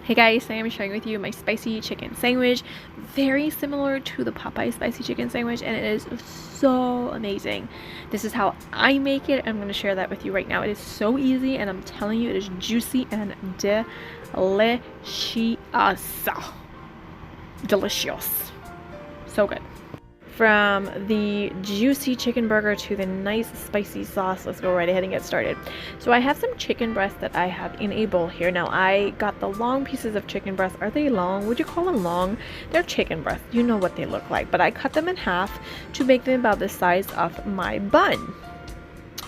Hey guys, today I'm sharing with you my spicy chicken sandwich. Very similar to the Popeyes spicy chicken sandwich, and it is so amazing. This is how I make it. I'm going to share that with you right now. It is so easy, and I'm telling you, it is juicy and delicious. So good. From the juicy chicken burger to the nice spicy sauce, let's go right ahead and get started. So I have some chicken breasts that I have in a bowl here. Now I got the long pieces of chicken breast. Are they long? Would you call them long? They're chicken breasts. You know what they look like, but I cut them in half to make them about the size of my bun.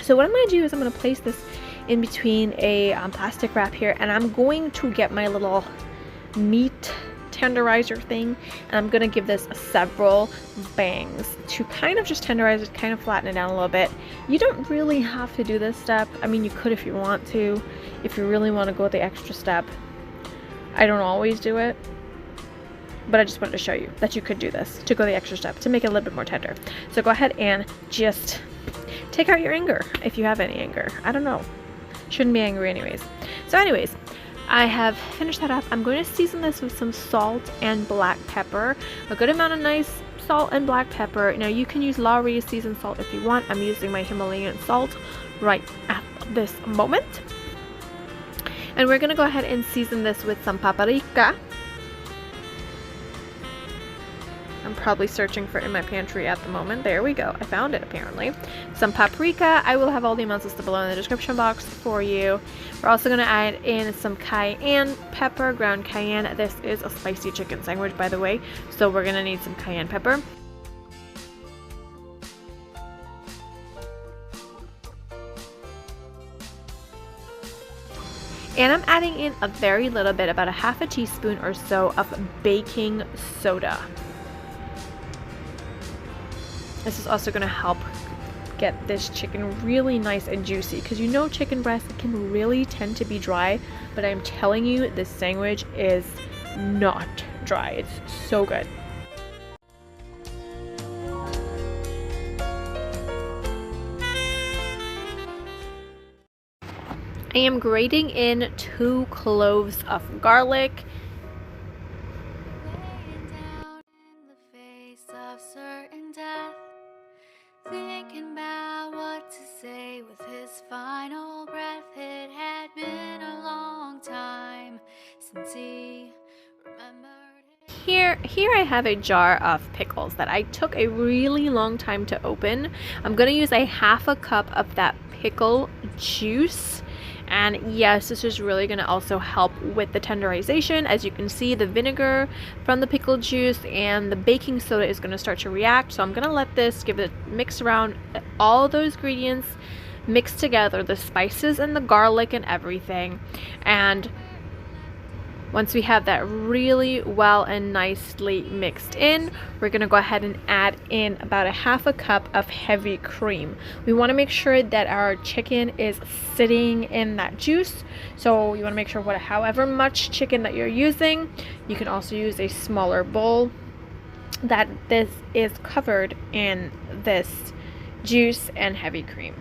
So what I'm going to do is I'm going to place this in between a plastic wrap here, and I'm going to get my little meat tenderizer thing, and I'm gonna give this several bangs to kind of just tenderize it, kind of flatten it down a little bit. You don't really have to do this step. I mean, you could if you want to, if you really want to go the extra step. I don't always do it, but I just wanted to show you that you could do this to go the extra step to make it a little bit more tender. So go ahead and just take out your anger if you have any anger. I don't know, shouldn't be angry anyways. So anyways, I have finished that up. I'm going to season this with some salt and black pepper. A good amount of nice salt and black pepper. Now you can use Lawrys seasoned salt if you want. I'm using my Himalayan salt right at this moment. And we're going to go ahead and season this with some paprika. I'm probably searching for it in my pantry at the moment. There we go. I found it apparently. Some paprika. I will have all the amounts listed below in the description box for you. We're also going to add in some cayenne pepper, ground cayenne. This is a spicy chicken sandwich, by the way, so we're going to need some cayenne pepper. And I'm adding in a very little bit, about a half a teaspoon or so of baking soda. This is also going to help get this chicken really nice and juicy, because you know chicken breast can really tend to be dry, but I'm telling you, this sandwich is not dry. It's so good. I am grating in 2 cloves of garlic. Thinking about what to say with his final breath. It had been a long time since he remembered it. Here I have a jar of pickles that I took a really long time to open. I'm going to use a half a cup of that pickle juice. And yes, this is really going to also help with the tenderization. As you can see, the vinegar from the pickle juice and the baking soda is going to start to react. So I'm going to let this give it a mix around, all those ingredients mixed together, the spices and the garlic and everything. And once we have that really well and nicely mixed in, we're going to go ahead and add in about a half a cup of heavy cream. We want to make sure that our chicken is sitting in that juice. So you want to make sure however much chicken that you're using, you can also use a smaller bowl, that this is covered in this juice and heavy cream.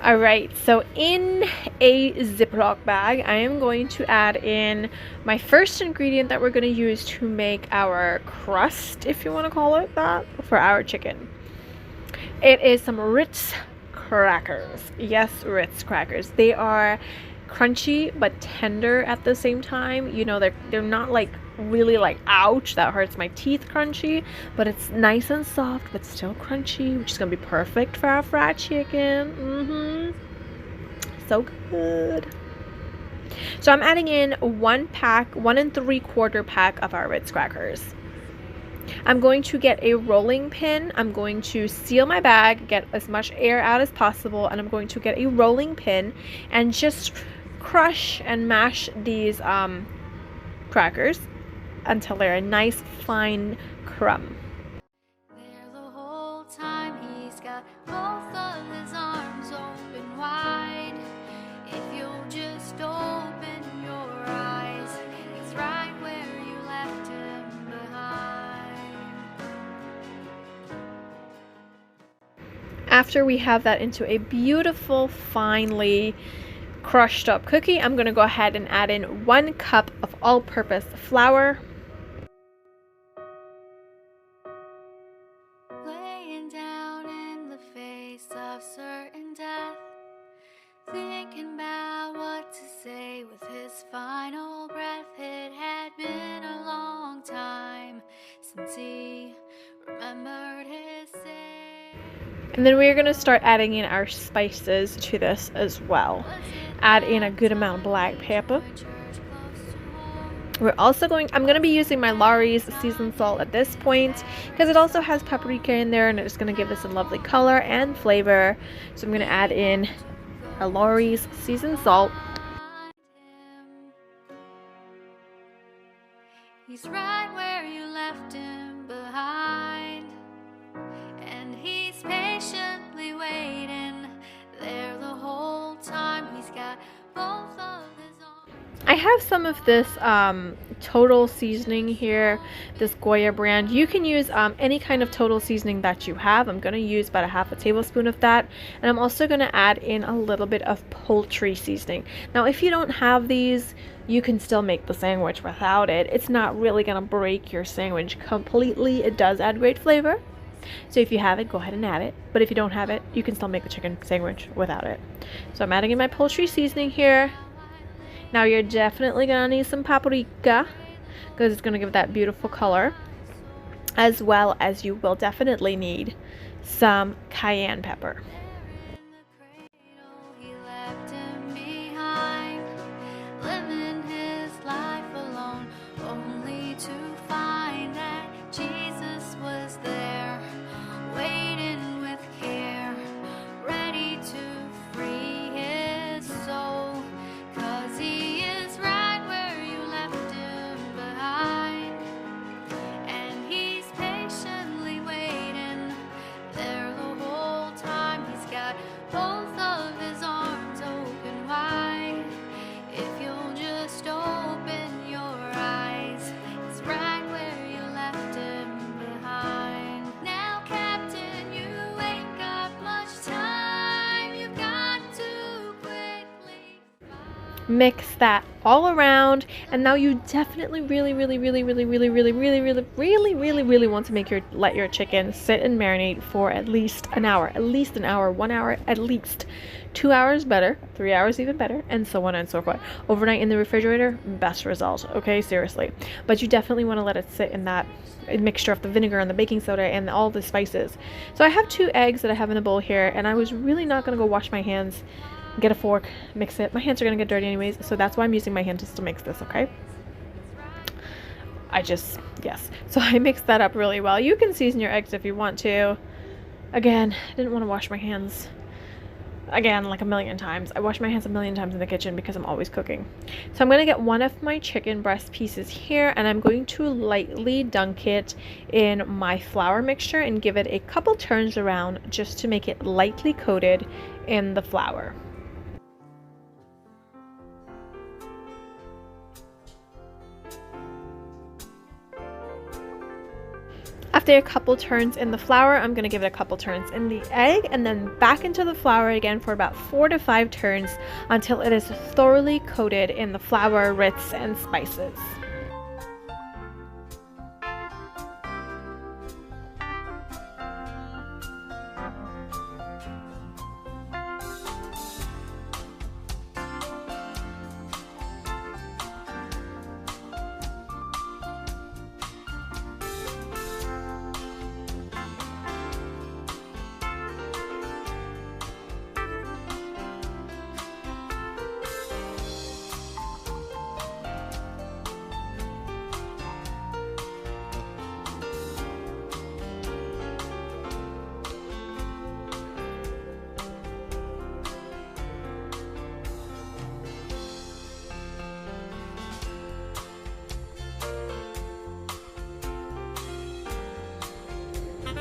Alright, so in a Ziploc bag, I am going to add in my first ingredient that we're going to use to make our crust, if you want to call it that, for our chicken. It is some Ritz crackers. Yes, Ritz crackers. They are crunchy but tender at the same time. You know, they're not like really like ouch, that hurts my teeth crunchy, but it's nice and soft but still crunchy, which is gonna be perfect for our fried chicken. So good. So I'm adding in 1 3/4 pack of our Ritz crackers. I'm going to get a rolling pin. I'm going to seal my bag, get as much air out as possible, and I'm going to get a rolling pin and just crush and mash these crackers until they're a nice fine crumb. There the whole time he's got both of his arms open wide. If you'll just open your eyes, he's right where you left him behind. After we have that into a beautiful, finely crushed up cookie, I'm going to go ahead and add in 1 cup of all-purpose flour. Laying down in the face of certain death, thinking about what to say with his final breath. It had been a long time since he remembered his say. And then we're going to start adding in our spices to this as well. Add in a good amount of black pepper. I'm going to be using my Lawrys seasoned salt at this point because it also has paprika in there and it's going to give us a lovely color and flavor. So I'm going to add in a Lawrys seasoned salt. He's right where you left him behind, and he's patiently waiting there the whole time. He's got both of his arms. I have some of this Total seasoning here, this Goya brand. You can use any kind of Total seasoning that you have. I'm going to use about a half a tablespoon of that, and I'm also going to add in a little bit of poultry seasoning. Now if you don't have these, you can still make the sandwich without it. It's not really going to break your sandwich completely. It does add great flavor. So if you have it, go ahead and add it. But if you don't have it, you can still make the chicken sandwich without it. So I'm adding in my poultry seasoning here. Now you're definitely going to need some paprika because it's going to give that beautiful color. As well as you will definitely need some cayenne pepper. He left him behind, living his life alone, only to find that Jesus was there, waiting with care, ready to free his soul. 'Cause he is right where you left him behind, and he's patiently waiting there the whole time. He's got both of his arms open wide. If you'll just open your eyes, he's right where you left him behind. Now, Captain, you ain't got much time. You've got to quickly Mix that all around, and now you definitely really want to let your chicken sit and marinate for at least an hour, 1 hour, at least 2 hours better, 3 hours even better, and so on and so forth. Overnight in the refrigerator, best result. Okay, seriously. But you definitely want to let it sit in that mixture of the vinegar and the baking soda and all the spices. So I have 2 eggs that I have in a bowl here, and I was really not going to go wash my hands, get a fork, mix it. My hands are going to get dirty anyways, so that's why I'm using my hand just to mix this, okay? Yes. So I mixed that up really well. You can season your eggs if you want to. Again, I didn't want to wash my hands. Again, like a million times. I wash my hands a million times in the kitchen because I'm always cooking. So I'm going to get one of my chicken breast pieces here, and I'm going to lightly dunk it in my flour mixture and give it a couple turns around just to make it lightly coated in the flour. After a couple turns in the flour, I'm going to give it a couple turns in the egg and then back into the flour again for about 4 to 5 turns until it is thoroughly coated in the flour, ritz, and spices.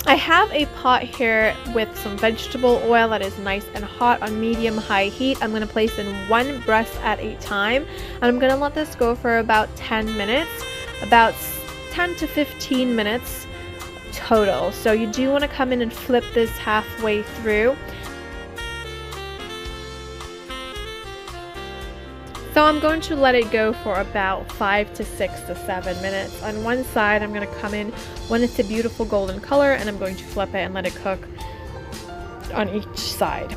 I have a pot here with some vegetable oil that is nice and hot on medium-high heat. I'm going to place in one breast at a time, and I'm going to let this go for about 10 minutes, about 10 to 15 minutes total. So you do want to come in and flip this halfway through. So I'm going to let it go for about 5 to 6 to 7 minutes. On one side, I'm going to come in when it's a beautiful golden color, and I'm going to flip it and let it cook on each side.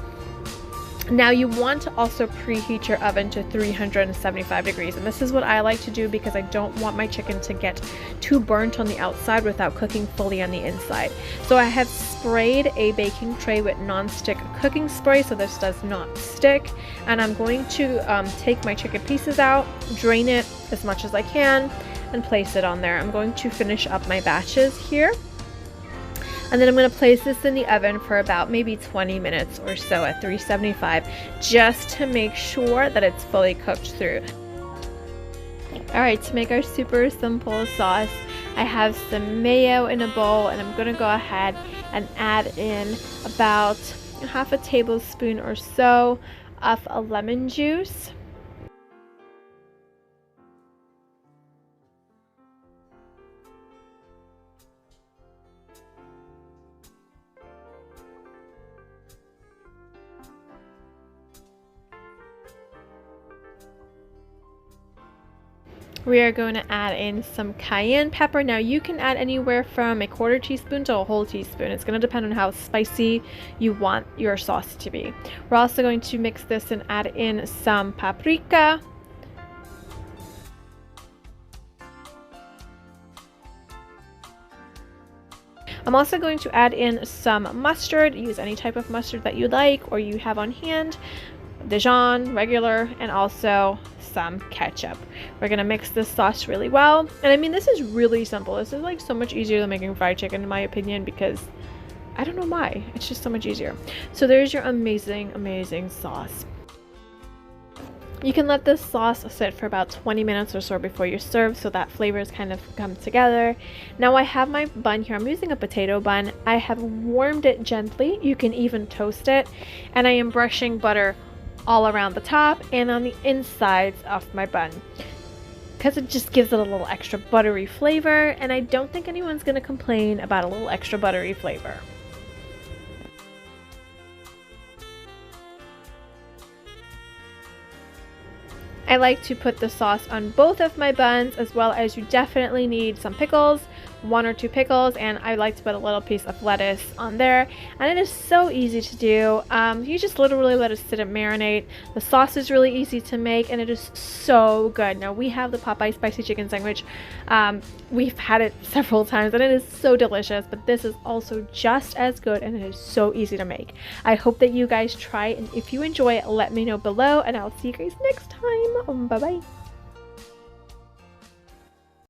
Now you want to also preheat your oven to 375 degrees, and this is what I like to do because I don't want my chicken to get too burnt on the outside without cooking fully on the inside. So I have sprayed a baking tray with non-stick cooking spray so this does not stick, and I'm going to take my chicken pieces out, drain it as much as I can, and place it on there. I'm going to finish up my batches here. And then I'm going to place this in the oven for about maybe 20 minutes or so at 375, just to make sure that it's fully cooked through. Alright, to make our super simple sauce, I have some mayo in a bowl, and I'm going to go ahead and add in about half a tablespoon or so of lemon juice. We are going to add in some cayenne pepper. Now you can add anywhere from a quarter teaspoon to a whole teaspoon. It's going to depend on how spicy you want your sauce to be. We're also going to mix this and add in some paprika. I'm also going to add in some mustard. Use any type of mustard that you like or you have on hand. Dijon, regular, and also some ketchup. We're gonna mix this sauce really well, and I mean, this is really simple. This is like so much easier than making fried chicken in my opinion, because I don't know why, it's just so much easier. So there's your amazing sauce. You can let this sauce sit for about 20 minutes or so before you serve, so that flavors kind of come together. Now I have my bun here. I'm using a potato bun. I have warmed it gently. You can even toast it, and I am brushing butter all around the top and on the insides of my bun because it just gives it a little extra buttery flavor, and I don't think anyone's gonna complain about a little extra buttery flavor. I like to put the sauce on both of my buns, as well as you definitely need some pickles, 1 or 2 pickles, and I like to put a little piece of lettuce on there, and it is so easy to do. You just literally let it sit and marinate. The sauce is really easy to make, and it is so good. Now we have the Popeyes spicy chicken sandwich. We've had it several times and it is so delicious, but this is also just as good, and it is so easy to make. I hope that you guys try it, and if you enjoy it, let me know below, and I'll see you guys next time. Bye bye.